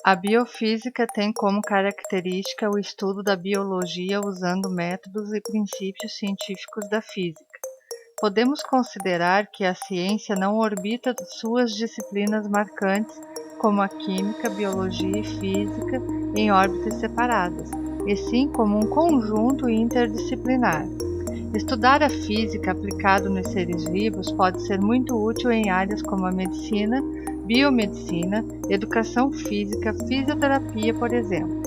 A biofísica tem como característica o estudo da biologia usando métodos e princípios científicos da física. Podemos considerar que a ciência não orbita suas disciplinas marcantes, como a química, biologia e física, em órbitas separadas, e sim como um conjunto interdisciplinar. Estudar a física aplicado nos seres vivos pode ser muito útil em áreas como a medicina, biomedicina, educação física, fisioterapia, por exemplo.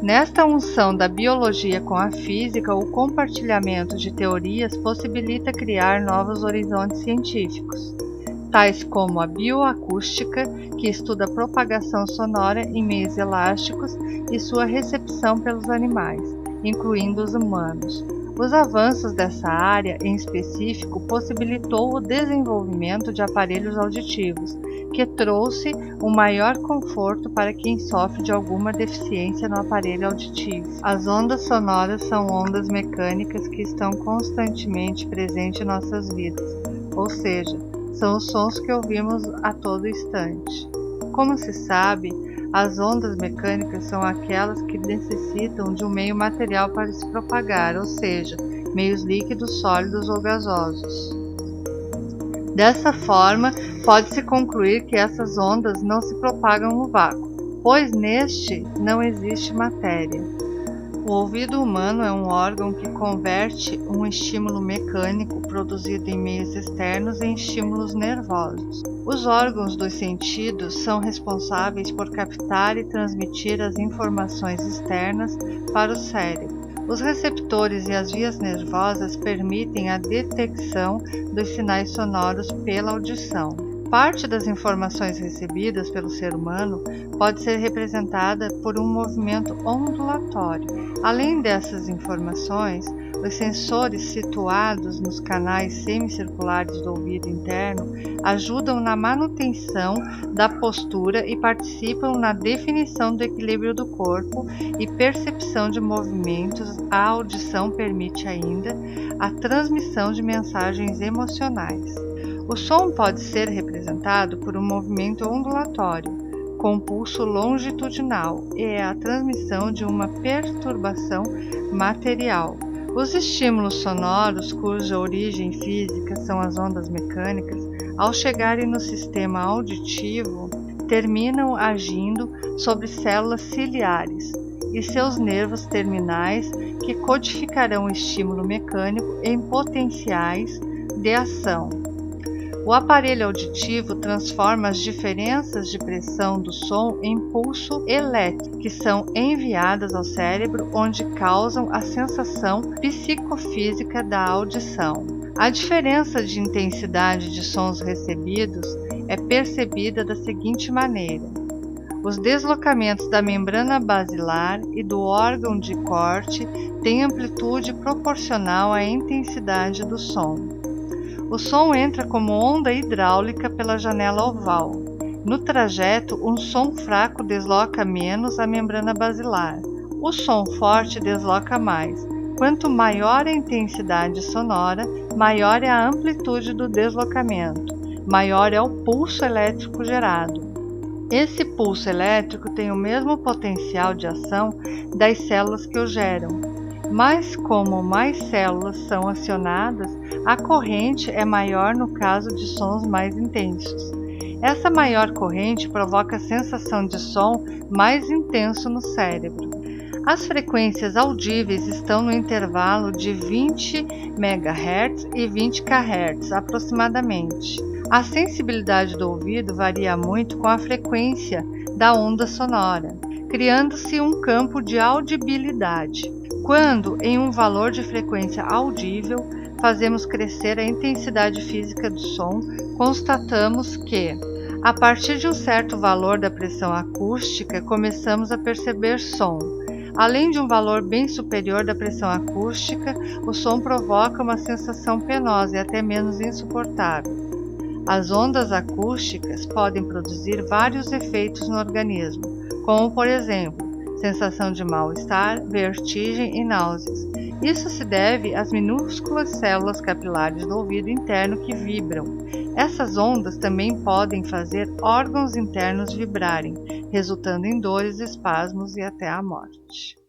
Nesta unção da biologia com a física, o compartilhamento de teorias possibilita criar novos horizontes científicos, tais como a bioacústica, que estuda a propagação sonora em meios elásticos e sua recepção pelos animais, incluindo os humanos. Os avanços dessa área, em específico, possibilitou o desenvolvimento de aparelhos auditivos, que trouxe um maior conforto para quem sofre de alguma deficiência no aparelho auditivo. As ondas sonoras são ondas mecânicas que estão constantemente presentes em nossas vidas, ou seja, são os sons que ouvimos a todo instante. Como se sabe, as ondas mecânicas são aquelas que necessitam de um meio material para se propagar, ou seja, meios líquidos, sólidos ou gasosos. Dessa forma, pode-se concluir que essas ondas não se propagam no vácuo, pois neste não existe matéria. O ouvido humano é um órgão que converte um estímulo mecânico produzido em meios externos em estímulos nervosos. Os órgãos dos sentidos são responsáveis por captar e transmitir as informações externas para o cérebro. Os receptores e as vias nervosas permitem a detecção dos sinais sonoros pela audição. Parte das informações recebidas pelo ser humano pode ser representada por um movimento ondulatório. Além dessas informações, os sensores situados nos canais semicirculares do ouvido interno ajudam na manutenção da postura e participam na definição do equilíbrio do corpo e percepção de movimentos. A audição permite ainda a transmissão de mensagens emocionais. O som pode ser representado por um movimento ondulatório, com pulso longitudinal, e é a transmissão de uma perturbação material. Os estímulos sonoros, cuja origem física são as ondas mecânicas, ao chegarem no sistema auditivo, terminam agindo sobre células ciliares e seus nervos terminais, que codificarão o estímulo mecânico em potenciais de ação. O aparelho auditivo transforma as diferenças de pressão do som em pulso elétrico, que são enviadas ao cérebro, onde causam a sensação psicofísica da audição. A diferença de intensidade de sons recebidos é percebida da seguinte maneira: os deslocamentos da membrana basilar e do órgão de corte têm amplitude proporcional à intensidade do som. O som entra como onda hidráulica pela janela oval. No trajeto, um som fraco desloca menos a membrana basilar. O som forte desloca mais. Quanto maior a intensidade sonora, maior é a amplitude do deslocamento, maior é o pulso elétrico gerado. Esse pulso elétrico tem o mesmo potencial de ação das células que o geram, mas como mais células são acionadas, a corrente é maior no caso de sons mais intensos. Essa maior corrente provoca a sensação de som mais intenso no cérebro. As frequências audíveis estão no intervalo de 20 MHz e 20 kHz aproximadamente. A sensibilidade do ouvido varia muito com a frequência da onda sonora, criando-se um campo de audibilidade. Quando, em um valor de frequência audível, fazemos crescer a intensidade física do som, constatamos que, a partir de um certo valor da pressão acústica, começamos a perceber som. Além de um valor bem superior da pressão acústica, o som provoca uma sensação penosa e até menos insuportável. As ondas acústicas podem produzir vários efeitos no organismo, como, por exemplo, sensação de mal-estar, vertigem e náuseas. Isso se deve às minúsculas células capilares do ouvido interno que vibram. Essas ondas também podem fazer órgãos internos vibrarem, resultando em dores, espasmos e até a morte.